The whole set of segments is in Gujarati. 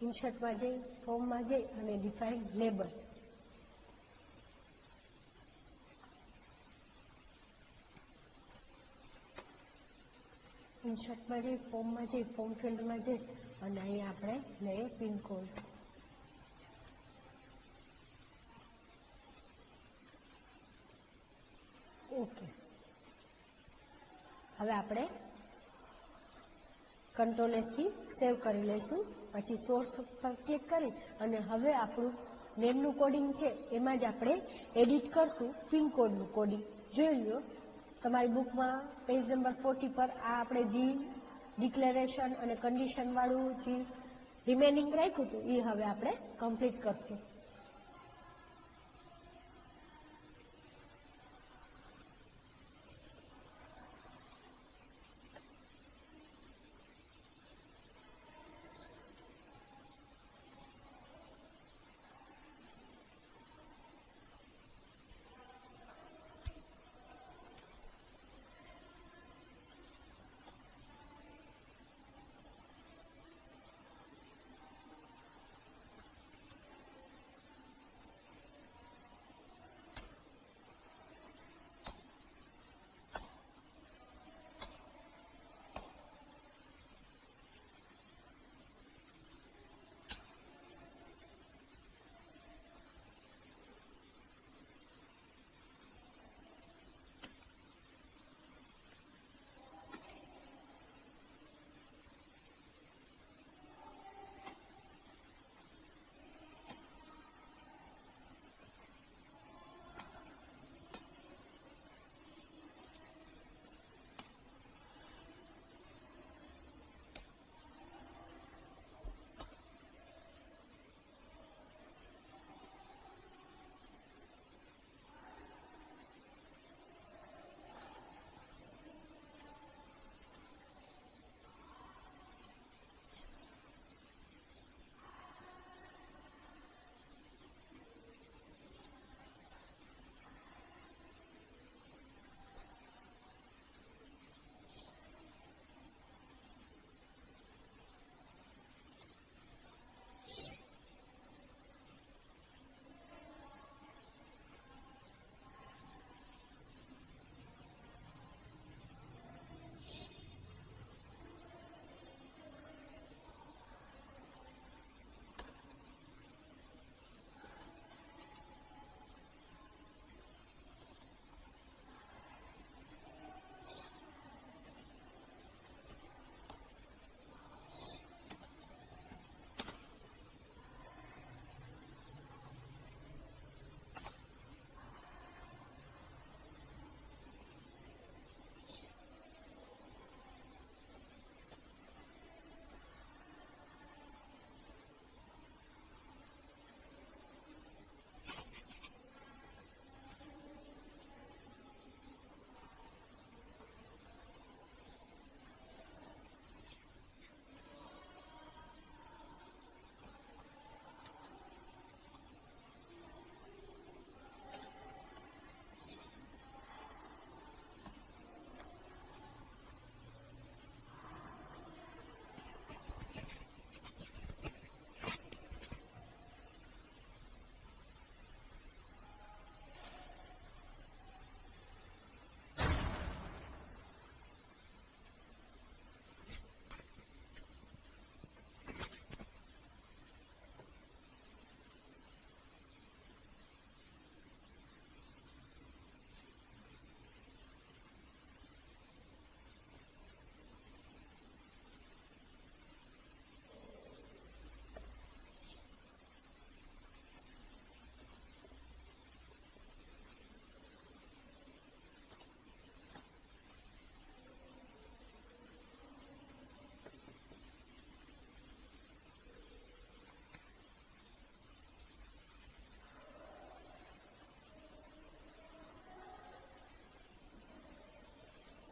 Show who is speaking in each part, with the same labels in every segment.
Speaker 1: ઇન્સર્ટમાં જઈ ફોર્મમાં જઈ અને ડિફાઇન લેબલ. ઇન્સર્ટમાં જઈ ફોર્મમાં જઈ ફોર્મ ફિલ્ડમાં જઈ અને અહીંયા આપણે લઈએ પિનકોડ. ઓકે, હવે આપણે કંટ્રોલ S થી સેવ કરી લઈશું. પછી સોર્સ પર ક્લિક કરી અને હવે આપણું નેમનું કોડિંગ છે એમાં જ આપણે એડિટ કરશું પિનકોડનું કોડિંગ. જોઈ લો તમારી બુકમાં પેજ નંબર 40 પર આ આપણે જે ડિક્લેરેશન અને કન્ડિશન વાળું જે રિમેનિંગ રાખ્યું હતું એ હવે આપણે કમ્પ્લીટ કરશું.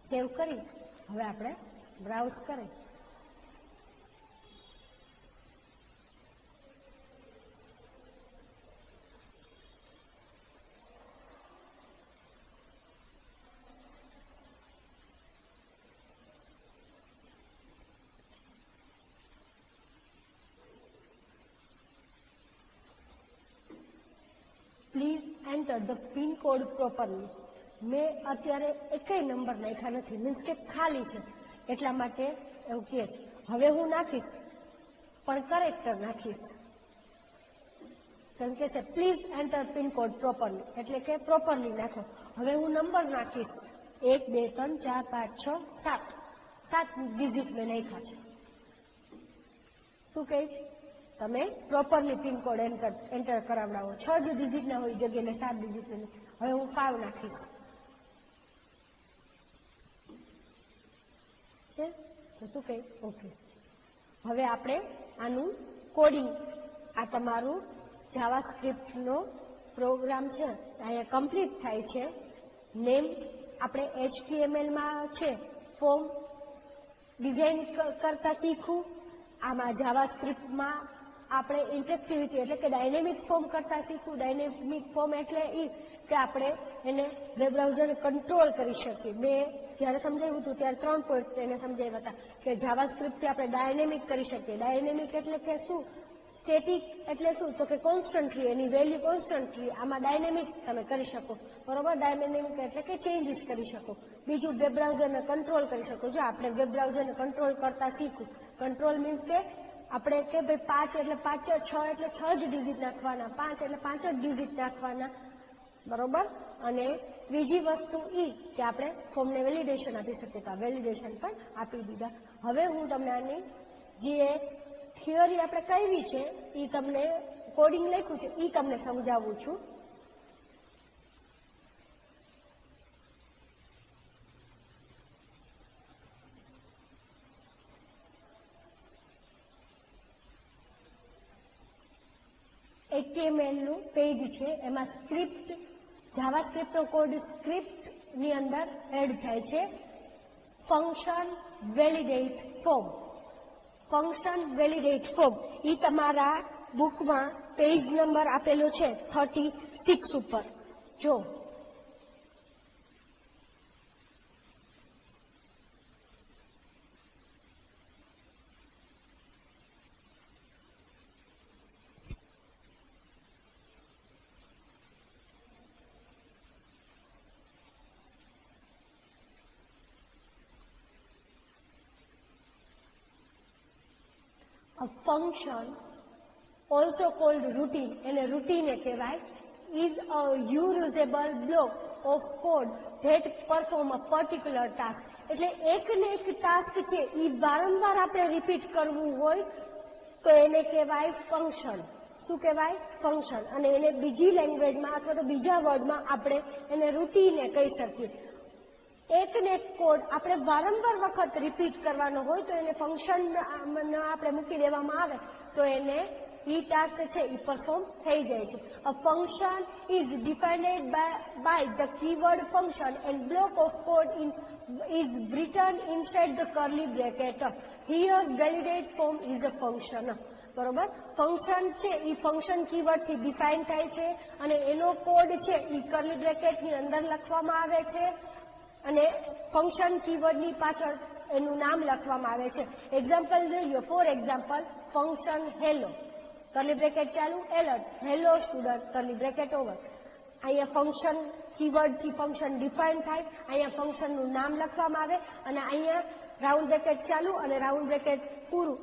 Speaker 1: સેવ કરી હવે આપણે બ્રાઉઝ કરી enter the pin code properly. મેં અત્યારે એકેય નંબર નાખ્યા નથી, મીન્સ કે ખાલી છે, એટલા માટે એવું કહે છે. હવે હું નાખીશ, પણ કરેક્ટર નાખીશ. કેમ કે છે please enter pin code properly, એટલે કે પ્રોપરલી નાખો. હવે હું નંબર નાખીશ, 1 2 3 4 5 6 7, 7 ડિજિટ મેં નાખ્યા છે. શું કહે છે? તમે પ્રોપરલી પિનકોડ એન્ટર કરાવડાવો. 6 જ ડિજિટ ના હોય જગ્યાએ મેં 7 ડિજિટ મેં. હવે હું 5 નાખીશ છે તો શું કહે? ઓકે. હવે આપણે આનું કોડિંગ, આ તમારું જાવાસ્ક્રિપ્ટનો પ્રોગ્રામ છે અહીંયા કમ્પ્લીટ થાય છે. નેમ આપણે HTML માં છે ફોર્મ ડિઝાઇન કરતા શીખવું. આમાં જાવાસ્ક્રિપ્ટમાં આપણે ઇન્ટરેક્ટિવિટી એટલે કે ડાયનેમિક ફોર્મ કરતા શીખવું. ડાયનેમિક ફોર્મ એટલે એ કે આપણે એને વેબ બ્રાઉઝરને કંટ્રોલ કરી શકીએ. મેં જ્યારે સમજાવ્યું હતું ત્યારે 3 પોઈન્ટ એને સમજાવ્યા હતા કે જાવાસ્ક્રિપ્ટથી આપણે ડાયનેમિક કરી શકીએ. ડાયનેમિક એટલે કે શું? સ્ટેટિક એટલે શું? તો કે કોન્સ્ટન્ટલી, એની વેલ્યુ કોન્સ્ટન્ટલી. આમાં ડાયનેમિક તમે કરી શકો, બરોબર. ડાયનેમિક એટલે કે ચેન્જીસ કરી શકો. બીજું વેબ બ્રાઉઝરને કંટ્રોલ કરી શકો. જો આપણે વેબ બ્રાઉઝરને કંટ્રોલ કરતા શીખવું. કંટ્રોલ મીન્સ કે આપણે કે ભાઈ 5 એટલે 5, 6 એટલે 6 જ ડિજિટ નાખવાના, 5 એટલે 5 જ ડિજિટ નાખવાના, બરોબર. અને ત્રીજી વસ્તુ એ કે આપણે ફોર્મને વેલિડેશન આપી શકીએ, તો વેલિડેશન પણ આપી દીધા. હવે હું તમને આની જે થિયરી આપણે કરી છે એ તમને કોડિંગ લખ્યું છે એ તમને સમજાવું છું. HTML નું પેજ છે, એમાં સ્ક્રિપ્ટ, જાવાસ્ક્રિપ્ટનો કોડ સ્ક્રિપ્ટની અંદર એડ થાય છે. Function validate form, function validate form એ તમારા બુકમાં પેજ નંબર આપેલો છે 36 ઉપર. જો a function also called routine, એને routine કહેવાય, is a usable block of code that perform a particular task. એટલે એક ને એક ટાસ્ક છે એ વારંવાર આપણે રિપીટ કરવું હોય તો એને કહેવાય ફંક્શન. શું કહેવાય? ફંક્શન. અને એને બીજી લેંગ્વેજમાં અથવા તો બીજા વર્ડમાં આપણે એને રૂટીન કહી શકીએ. એક ને એક કોડ આપણે વારંવાર વખત રિપીટ કરવાનો હોય તો એને ફંક્શન આપણે મૂકી દેવામાં આવે તો એને ઈ ટાસ્ક છે એ પરફોર્મ થઈ જાય છે. A function is defined by the keyword function and block of code is written inside the curly bracket. Here validate form is a function. બરોબર. ફંક્શન છે એ ફંક્શન કીવર્ડથી ડિફાઇન થાય છે અને એનો કોડ છે એ કર્લી બ્રેકેટની અંદર લખવામાં આવે છે અને ફંક્શન કીવર્ડની પાછળ એનું નામ લખવામાં આવે છે. એક્ઝામ્પલ જોઈએ. For example, function hello, curly bracket ચાલુ, alert, hello student, curly bracket over. અહીંયા ફંક્શન કીવર્ડથી ફંક્શન ડિફાઇન થાય, અહીંયા ફંક્શનનું નામ લખવામાં આવે અને અહીંયા રાઉન્ડ બ્રેકેટ ચાલુ અને રાઉન્ડ બ્રેકેટ પૂરું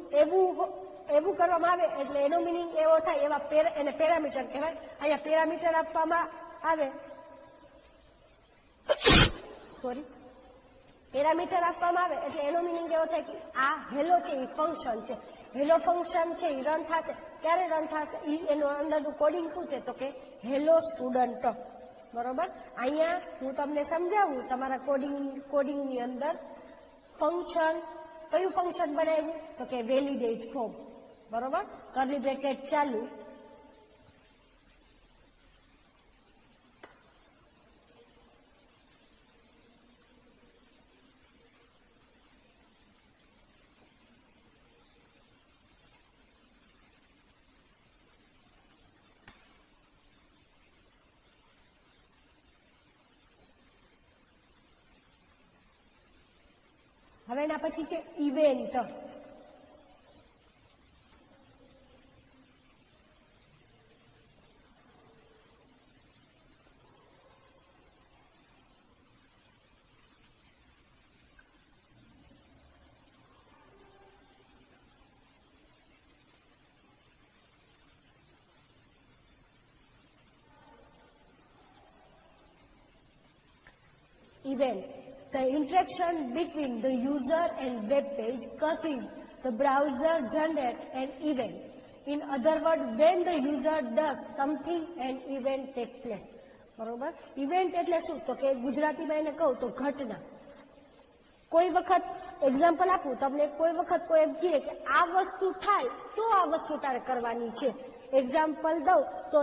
Speaker 1: એવું કરવામાં આવે એટલે એનો મિનિંગ એવો થાય. એવા એને પેરામીટર કહેવાય. અહીંયા પેરામીટર આપવામાં આવે, પેરામીટર આપવામાં આવે એટલે એનો મિનિંગ એવો થાય કે આ હેલો છે એ ફંક્શન છે. હેલો ફંક્શન છે એ રન થશે. ક્યારે રન થશે? એનો અંદરનું કોડિંગ શું છે? તો કે હેલો સ્ટુડન્ટ. બરોબર. અહીંયા હું તમને સમજાવું તમારા કોડિંગની અંદર ફંક્શન, કયું ફંક્શન બનાવ્યું? તો કે વેલિડેટ ફોર્મ. બરોબર. કર્લી બ્રેકેટ ચાલુ, હવે એના પછી છે event. event. The interaction between the user and web page causes the browser generate an event. In other words, when the user does something, an event take place. બરોબર? ઇવેન્ટ એટલે શું? તો કે ગુજરાતીમાં એને કહું તો ઘટના. કોઈ વખત એક્ઝામ્પલ આપું તમને, કોઈ વખત કોઈ એમ કહે કે આ વસ્તુ થાય તો આ વસ્તુ તારે કરવાની છે. એક્ઝામ્પલ દઉં તો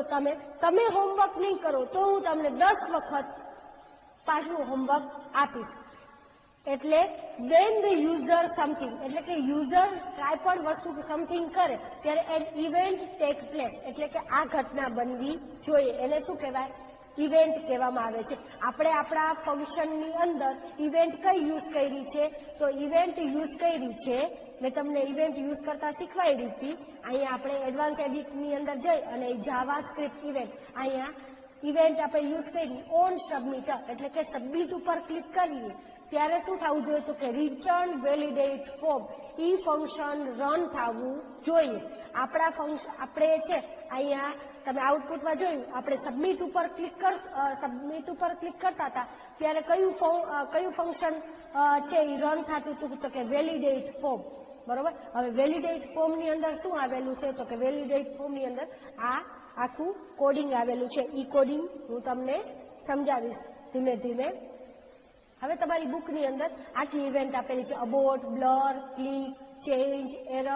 Speaker 1: તમે હોમવર્ક નહીં કરો તો હું તમને 10 વખત પાછું હોમવર્ક આપીશ. એટલે when the user something, એટલે કે યુઝર કાંઈ પણ વસ્તુ સમથિંગ કરે ત્યારે એન ઇવેન્ટ ટેક પ્લેસ, એટલે કે આ ઘટના બનવી જોઈએ. એને શું કહેવાય? ઇવેન્ટ કહેવામાં આવે છે. આપણે આપણા ફંક્શનની અંદર ઇવેન્ટ કઈ યુઝ કરી છે? તો ઇવેન્ટ યુઝ કરી છે, મેં તમને ઇવેન્ટ યુઝ કરતા શીખવાડી હતી. અહીંયા આપણે એડવાન્સ એડિટની અંદર જઈ અને જાવા સ્ક્રિપ્ટ ઇવેન્ટ, અહીંયા ઇવેન્ટ આપણે યુઝ કરી ઓન સબમિટર, એટલે કે સબમિટ ઉપર ક્લિક કરીએ ત્યારે શું થવું જોઈએ? તો કે રિટર્ન વેલિડેટ ફોર્મ, ઈ ફંક્શન રન થવું જોઈએ. આપણા ફંક્શન આપણે છે અહીંયા તમે આઉટપુટમાં જોયું, આપણે સબમિટ ઉપર ક્લિક કરતા હતા ત્યારે કયું ફંક્શન છે એ રન થતું હતું? તો કે વેલિડેટ ફોર્મ. બરોબર? હવે વેલિડેટ ફોર્મની અંદર શું આવેલું છે? તો કે વેલિડેટ ફોર્મની અંદર આ આખું કોડિંગ આવેલું છે. ઈ કોડિંગ હું તમને સમજાવીશ ધીમે ધીમે. હવે તમારી બુકની અંદર આટલી ઇવેન્ટ આપેલી છે: abort, blur, click, change, error,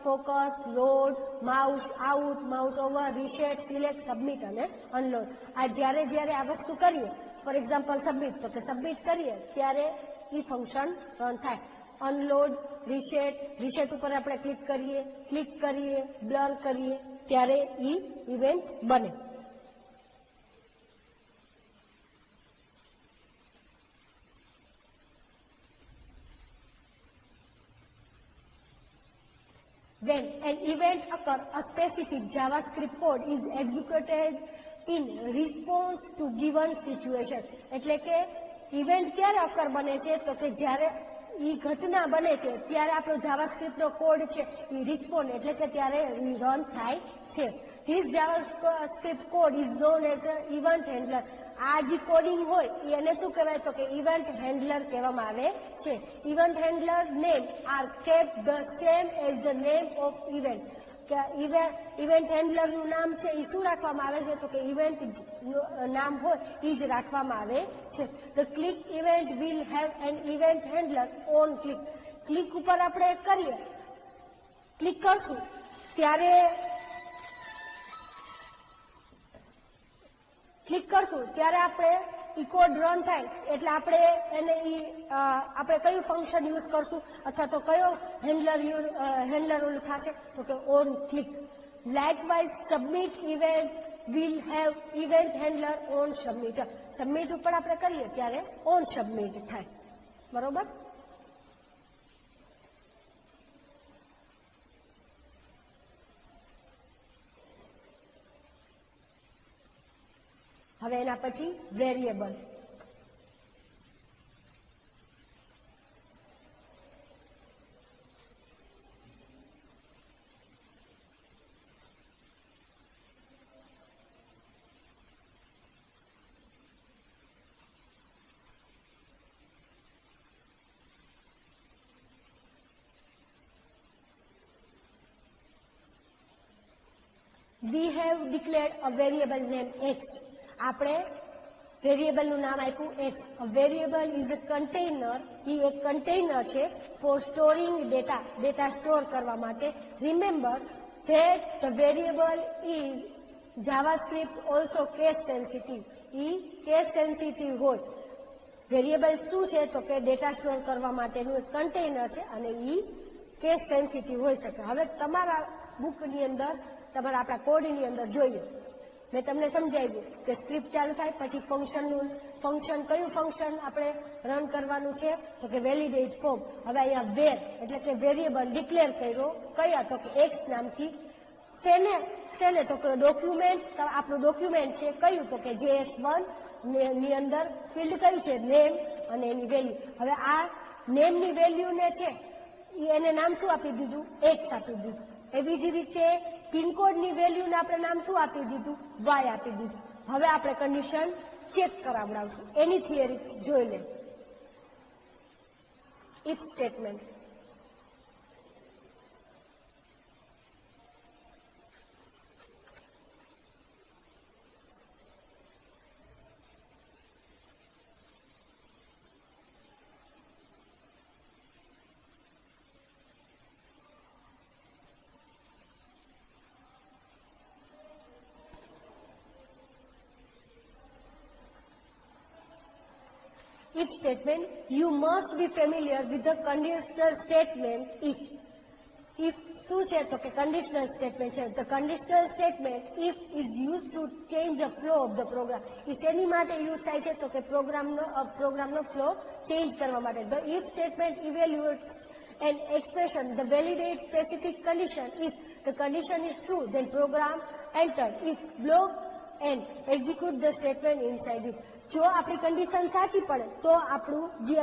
Speaker 1: focus, load, mouse out, mouse over, reset, select, submit અને અનલોડ. આ જ્યારે આ વસ્તુ કરીએ, ફોર એક્ઝામ્પલ સબમિટ, તો કે સબમિટ કરીએ ત્યારે ઈ ફંક્શન રન થાય. અનલોડ, રીસેટ ઉપર આપણે ક્લિક કરીએ, બ્લર કરીએ ત્યારે ઈ ઇવેન્ટ બને. When an event occurs, a specific JavaScript code is executed in response to given situation. એટલે કે ઇવેન્ટ ક્યારે અકર બને છે? તો કે જ્યારે ઈ ઘટના બને છે ત્યારે આપણો જાવાસ્ક્રિપ્ટનો કોડ છે એ રિસ્પોન્ડ, એટલે કે ત્યારે રન થાય છે. This JavaScript code is known as an event handler. આ જે કોડિંગ હોય એને શું કહેવાય? તો કે ઇવેન્ટ હેન્ડલર કહેવામાં આવે છે. Event handler name are kept the same as the name of event. Event હેન્ડલરનું નામ છે એ શું રાખવામાં આવે છે? તો કે ઇવેન્ટ નામ હોય એ જ રાખવામાં આવે છે. The click event will have an event handler on click. Click ઉપર આપણે ક્લિક કરશું ત્યારે આપણે ઈ કોડ રન થાય એટલે આપણે એને આપણે કયું ફંક્શન યુઝ કરશું અથવા તો કયો હેન્ડલર ઓલું થશે? તો કે on click. Likewise submit event will have event handler on submit. Submit ઉપર આપણે કરીએ ત્યારે ઓન સબમિટ થાય. બરોબર? હવે એના પછી variable. We have declared a variable named x. આપણે વેરિયેબલનું નામ આપ્યું x. A variable is a container. એ એક કન્ટેનર છે ફોર સ્ટોરિંગ ડેટા સ્ટોર કરવા માટે. Remember that the variable is JavaScript also case sensitive. A case sensitive હોય. વેરિયેબલ શું છે? તો કે ડેટા સ્ટોર કરવા માટેનું એક કન્ટેનર છે અને એ કેસ સેન્સિટિવ હોઈ શકે. હવે તમારા બુકની અંદર, તમારા આપણા કોડની અંદર જોઈએ, મેં તમને સમજાવ્યું કે સ્ક્રિપ્ટ ચાલુ થાય પછી ફંક્શન કયું ફંક્શન આપણે રન કરવાનું છે? તો કે વેલિડેટ ફોર્મ. હવે અહીંયા વેર એટલે કે વેરિયેબલ ડિક્લેર કર્યો કયા? તો કે એક્સ નામથી. શેને? તો કે ડોક્યુમેન્ટ. આપણું ડોક્યુમેન્ટ છે કયું? તો કે JS1 ની અંદર ફિલ્ડ કયું છે? નેમ અને એની વેલ્યુ. હવે આ નેમની વેલ્યુને છે એને નામ શું આપી દીધું? એક્સ આપી દીધું. એવી જ રીતે પિનકોડની વેલ્યુને આપણે નામ શું આપી દીધું? વાય આપી દીધું. હવે આપણે કન્ડિશન ચેક કરાવડાવશું. એની થિયરી જોઈ લે. if statement. If statement, you must be familiar with the conditional statement if. If શું છે તો કે conditional statement છે. The conditional statement if is used to change the flow of the program. એ શેની માટે યુઝ થાય છે તો કે પ્રોગ્રામનો ફ્લો ચેન્જ કરવા માટે. The if statement evaluates an expression, the validate specific condition. If the condition is true, then program enter. If block and execute the statement inside it. જો આપણી કન્ડિશન સાચી પડે તો આપણું જે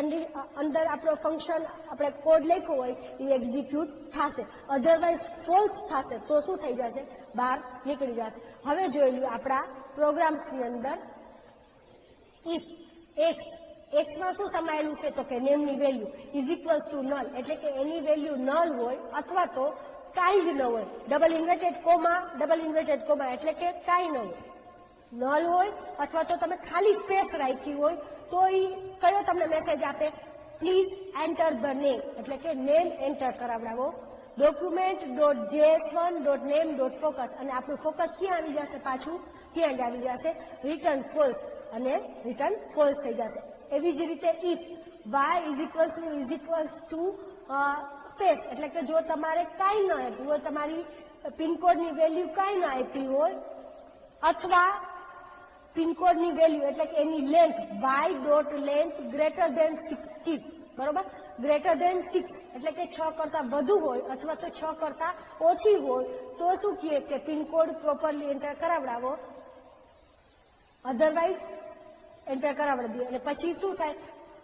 Speaker 1: અંદર આપણો ફંક્શન આપણે કોડ લખ્યો હોય એ એક્ઝિક્યુટ થશે. અધરવાઇઝ ફોલ્સ થશે તો શું થઈ જશે? બહાર નીકળી જશે. હવે જોઈ લો આપણા પ્રોગ્રામ્સની અંદર ઇફ એક્સમાં શું સમાયેલું છે તો કે નેમની value is equals to null, એટલે કે એની વેલ્યુ નલ હોય અથવા તો કાંઈ જ ન હોય. ડબલ ઇન્વર્ટેડ કોમા એટલે કે કાંઈ ન હોય. નલ હોય અથવા તો તમે ખાલી સ્પેસ રાખી હોય તો એ કયો તમને મેસેજ આપે? પ્લીઝ એન્ટર ધ નેમ, એટલે કે નેમ એન્ટર કરાવડાવો. document.js1.name.focus અને આપણું ફોકસ ક્યાં આવી જશે? પાછું ત્યાં જ આવી જશે. રિટર્ન ફોલ્સ અને રિટર્ન ફોલ્સ થઈ જશે. એવી જ રીતે if y is equals two space, એટલે કે જો તમારે કાંઈ ન આપ્યું હોય, તમારી પિનકોડની વેલ્યુ કાંઈ ન આપી હોય અથવા પિનકોડની વેલ્યુ એટલે કે એની લેન્થ y.length ગ્રેટર ધેન 60, બરોબર? ગ્રેટર ધેન 6 એટલે કે 6 કરતા વધુ હોય અથવા તો 6 કરતા ઓછી હોય તો શું કહે કે પિનકોડ પ્રોપરલી એન્ટર કરાવડાવો, અધરવાઇઝ એન્ટર કરાવડાવી દે. અને પછી શું થાય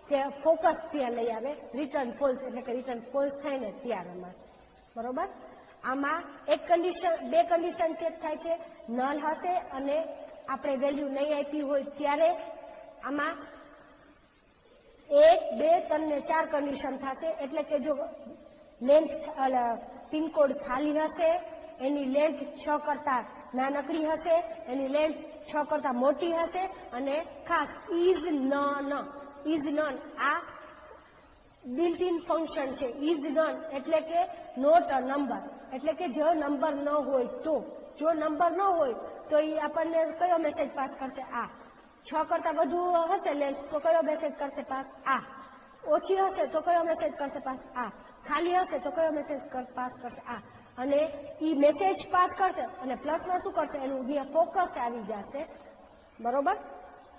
Speaker 1: કે ફોકસ ત્યાં લઈ આવે, રિટર્ન ફોલ્સ એટલે કે રિટર્ન ફોલ્સ થાય ને ત્યારમાં, બરોબર? આમાં એક કન્ડિશન, બે કન્ડિશન ચેક થાય છે. નલ હશે અને આપણે વેલ્યુ નહીં આપી હોય ત્યારે આમાં 1, 2, 3 ને 4 કન્ડિશન થશે. એટલે કે જો લેન્થ પિનકોડ ખાલી હશે, એની લેન્થ 6 કરતા નાનકડી હશે, એની લેન્થ 6 કરતા મોટી હશે અને ખાસ ઇઝ નન આ બિલ્ટ ઇન ફંક્શન છે. ઇઝ નન એટલે કે નોટ અ નંબર, એટલે કે જો નંબર ન હોય તો, જો નંબર ન હોય તો એ આપણને કયો મેસેજ પાસ કરશે? આ. 6 કરતા વધુ હશે લેન્થ તો કયો મેસેજ કરશે પાસ? આ. ઓછી હશે તો કયો મેસેજ કરશે પાસ? આ. ખાલી હશે તો કયો મેસેજ પાસ કરશે? આ. અને એ મેસેજ પાસ કરશે અને પ્લસમાં શું કરશે? એનું ફોકસ આવી જશે, બરોબર?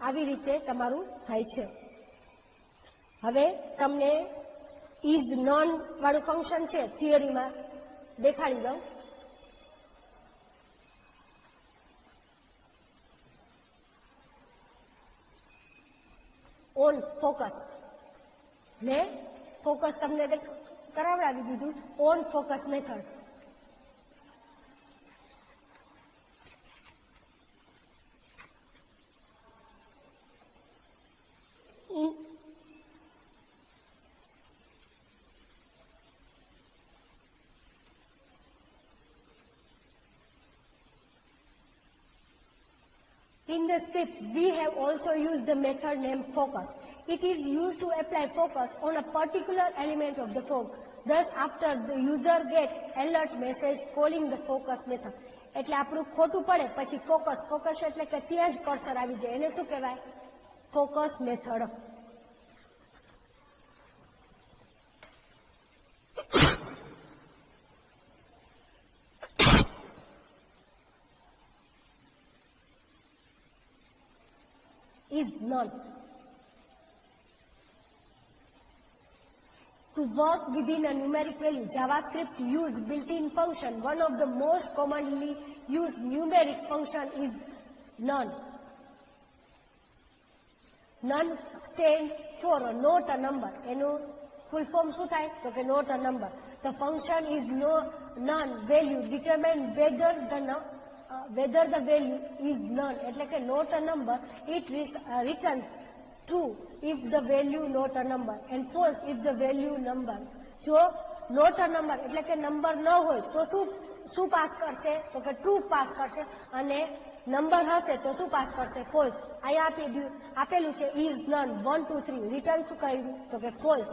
Speaker 1: આવી રીતે તમારું થાય છે. હવે તમને ઇઝ નોન વાળું ફંક્શન છે થિયરીમાં દેખાડી દઉં. ઓન ફોકસ ને ફોકસ તમને કરાવડાવી દીધું. On focus method in the script, we have also used the method named focus. It is used to apply focus on a particular element of the form. Thus, after the user gets alert message calling the focus method. એટલે આપણું ખોટું પડે પછી ફોકસ એટલે કે ત્યાં જ કર્સર આવી જાય, એને શું કહેવાય? Focus method. Is none. To work within a numeric value, JavaScript use built-in function. One of the most commonly used numeric function is none. None stand for not a number. એનું full form શું થાય? તો કે not a number. The function is none value determine whether the value is none. એટલે કે not a number, it returns true if the value not a number and false if the value number. જો નોટ અ નંબર એટલે કે નંબર ન હોય તો શું પાસ કરશે? તો કે ટ્રુ પાસ કરશે. અને નંબર હશે તો શું પાસ કરશે? ફોલ્સ. અહીંયા આપેલું છે ઇઝ નન 1 2 3. રિટર્ન શું કર્યું? તો કે ફોલ્સ.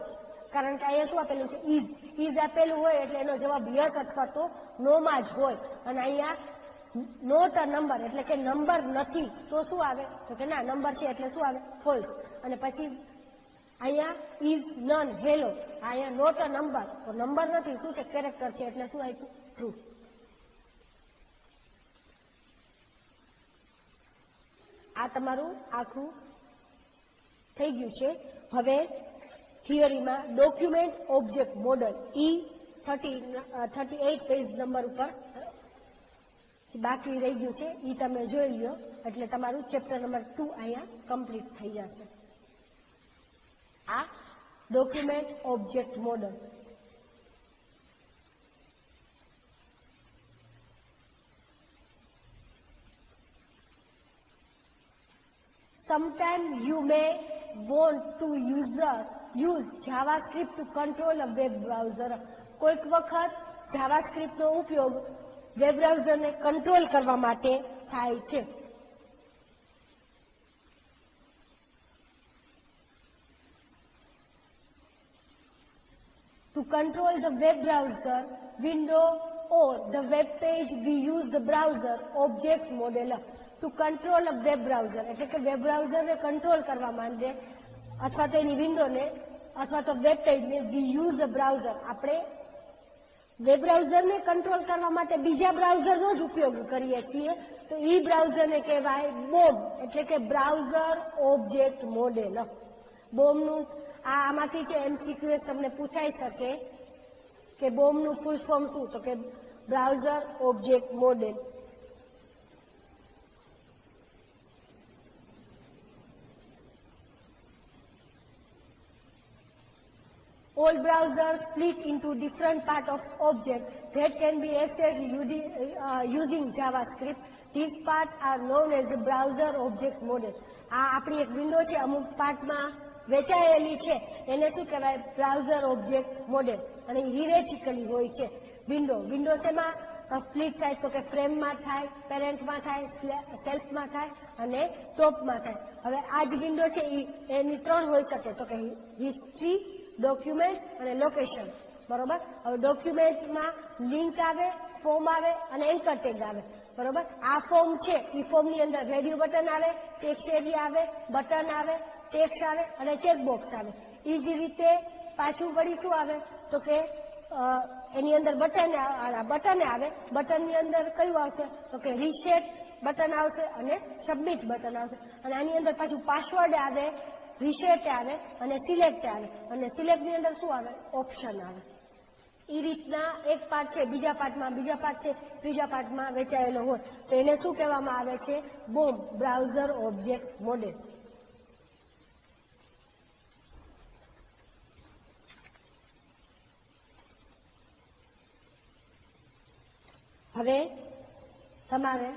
Speaker 1: કારણ કે અહીંયા શું આપેલું છે? ઇઝ આપેલું હોય એટલે એનો જવાબ યસ અથવા તો નો માં જ હોય. અને અહીંયા નોટ અ નંબર એટલે કે નંબર નથી તો શું આવે? તો કે ના, નંબર છે એટલે શું આવે? ફોલ્સ. અને પછી અહીંયા ઇઝ નન હેલો, અહીંયા નોટ અ નંબર તો નંબર નથી, શું છે? કેરેક્ટર છે એટલે શું આપ્યું? ટ્રુ. આ તમારું આખું થઈ ગયું છે. હવે થિયરીમાં document object model E38 page number ઉપર બાકી રહી ગયું છે, એ તમે જોઈ લો એટલે તમારું ચેપ્ટર નંબર 2 અહીંયા કમ્પ્લીટ થઈ જશે. આ document object model. Sometimes you may want to use JavaScript to control a web browser. કોઈક વખત JavaScript નો ઉપયોગ વેબ બ્રાઉઝરને કંટ્રોલ કરવા માટે થાય છે. To control the web browser window or the web page, we use the browser object modeler. To control a web browser એટલે કે વેબ બ્રાઉઝરને કંટ્રોલ કરવા માટે અથવા તો એની વિન્ડોને અથવા તો વેબ પેજને we use a browser. આપણે વેબ બ્રાઉઝરને કંટ્રોલ કરવા માટે બીજા બ્રાઉઝરનો જ ઉપયોગ કરીએ છીએ, તો એ બ્રાઉઝરને કહેવાય બોમ એટલે કે બ્રાઉઝર ઓબ્જેક્ટ મોડેલ. બોમનું આમાંથી છે MCQs તમને પૂછાઈ શકે કે બોમનું ફૂલ ફોર્મ શું? તો કે browser object model. All browsers split into different parts of object that can be accessed using JavaScript. These parts are known as the browser object model. આ આપણી એક વિન્ડો છે, અમુક પાર્ટમાં વેચાયેલી છે, એને શું કહેવાય? Browser object model. અને હિરેચિકલી હોય છે વિન્ડો શેમાં સ્પ્લિટ થાય? તો કે ફ્રેમમાં થાય, પેરેન્ટમાં થાય, સેલ્ફમાં થાય અને ટોપમાં થાય. હવે આ જ વિન્ડો છે એની 3 હોઈ શકે, તો કે હિસ્ટ્રી, ડોક્યુમેન્ટ અને લોકેશન. બરોબર. હવે ડોક્યુમેન્ટમાં લિંક આવે, ફોર્મ આવે અને એન્કર ટેગ આવે. બરોબર. આ ફોર્મ છે એ ફોર્મની અંદર રેડિયો બટન આવે, ટેક્સ્ટ એરિયા આવે, બટન આવે, ટેક્સ્ટ આવે અને ચેકબોક્સ આવે. એ જ રીતે પાછું વળી શું આવે? તો કે એની અંદર બટન આવે. બટનની અંદર કયું આવશે? તો કે રીસેટ બટન આવશે અને સબમિટ બટન આવશે. અને આની અંદર પાછું પાસવર્ડ આવે, રીસેટ આવે અને સિલેક્ટ આવે. અને સિલેક્ટની અંદર શું આવે? ઓપ્શન આવે. એ રીતના એક પાર્ટ છે બીજા પાર્ટમાં, બીજા પાર્ટ છે ત્રીજા પાર્ટમાં વેચાયેલો હોય તો એને શું કહેવામાં આવે છે? બોમ બ્રાઉઝર ઓબ્જેક્ટ મોડેલ. હવે તમારે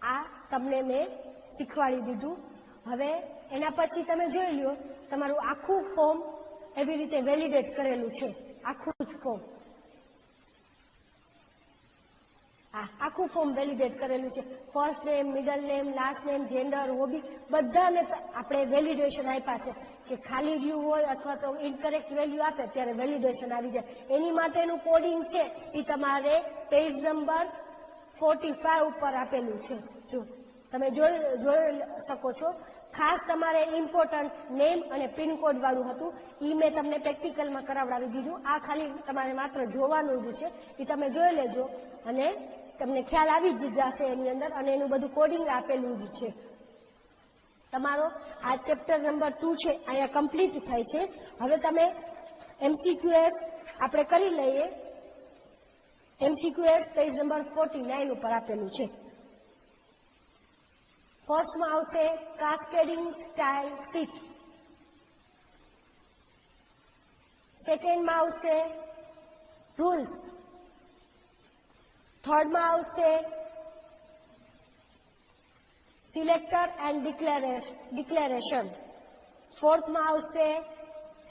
Speaker 1: આ તમને મેં શીખવાડી દીધું. હવે એના પછી તમે જોઈ લ્યો તમારું આખું ફોર્મ એવી રીતે વેલિડેટ કરેલું છે, આખું જ ફોર્મ. આખું ફોર્મ વેલિડેટ કરેલું છે. First name, middle name, last name, gender, hobby બધાને આપણે વેલિડેશન આપ્યા છે કે ખાલી વ્યૂ હોય અથવા તો ઇનકરેક્ટ વેલ્યુ આપે ત્યારે વેલિડેશન આવી જાય. એની માટેનું કોડિંગ છે એ તમારે પેજ નંબર 45 ઉપર આપેલું છે. જો તમે જોઈ શકો છો. ખાસ તમારે ઇમ્પોર્ટન્ટ નેમ અને પિનકોડ વાળું હતું, એ મેં તમને પ્રેક્ટિકલમાં કરાવડાવી દીધું. આ ખાલી તમારે માત્ર જોવાનું જ છે, એ તમે જોઈ લેજો અને તમને ખ્યાલ આવી જ જશે એની અંદર. અને એનું બધું કોડિંગ આપેલું જ છે. તમારો આ ચેપ્ટર નંબર 2 છે અહીંયા કમ્પ્લીટ થાય છે. હવે તમે MCQs આપણે કરી લઈએ. MCQs પેજ નંબર 49 ઉપર આપેલું છે. ફર્સ્ટમાં આવશે કાસ્કેડિંગ સ્ટાઇલ ફિટ. સેકન્ડમાં આવશે રૂલ્સ. થર્ડમાં આવશે સિલેક્ટર એન્ડ ડિક્લેરેશન. ફોર્થમાં આવશે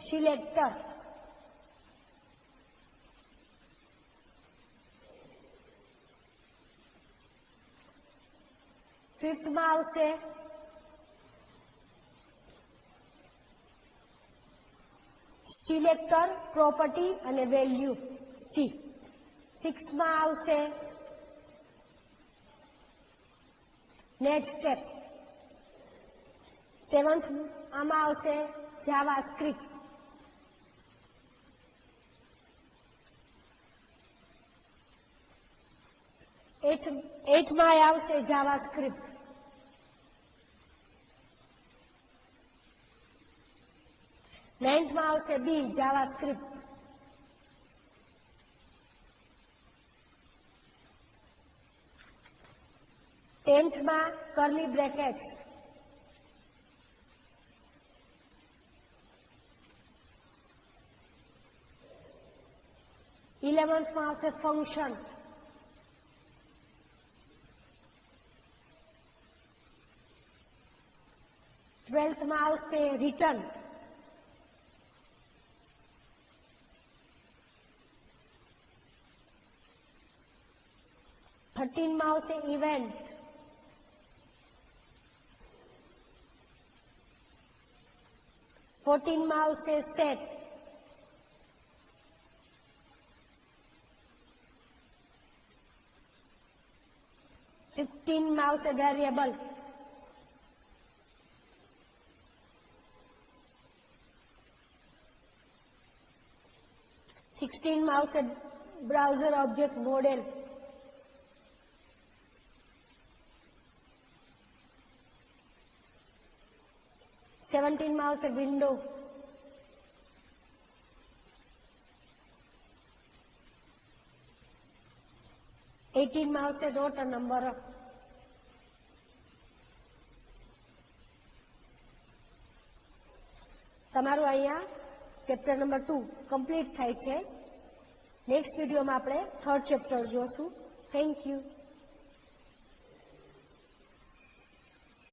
Speaker 1: સિલેક્ટર. ફિફ્થમાં આવશે સિલેક્ટર, પ્રોપર્ટી અને વેલ્યુ સી. સિક્સમાં આવશે નેક્સ્ટ સ્ટેપ. સેવન્થ આમાં આવશે જાવાસ્ક્રિપ્ટ. એથમાં આવશે જાવાસ્ક્રિપ્ટ. નાઇન્થમાં આવશે બી જાવાસ્ક્રિપ્ટ. 10th માં કર્લી બ્રેકેટ્સ. 11th માં આવશે ફંક્શન. 12th માં આવશે રિટર્ન. 13 માં આવશે ઇવેન્ટ. 14 માં આવશે સેટ. 15 માં આવશે વેરિયેબલ. 16 માં આવશે બ્રાઉઝર ઓબ્જેક્ટ મોડેલ. 17 માં આવશે વિન્ડો. 18 માં આવશે નોટ અ નંબર. તમારું અહીંયા ચેપ્ટર નંબર 2 કમ્પ્લીટ થાય છે. નેક્સ્ટ વિડીયોમાં આપણે 3rd ચેપ્ટર જોશું. Thank you.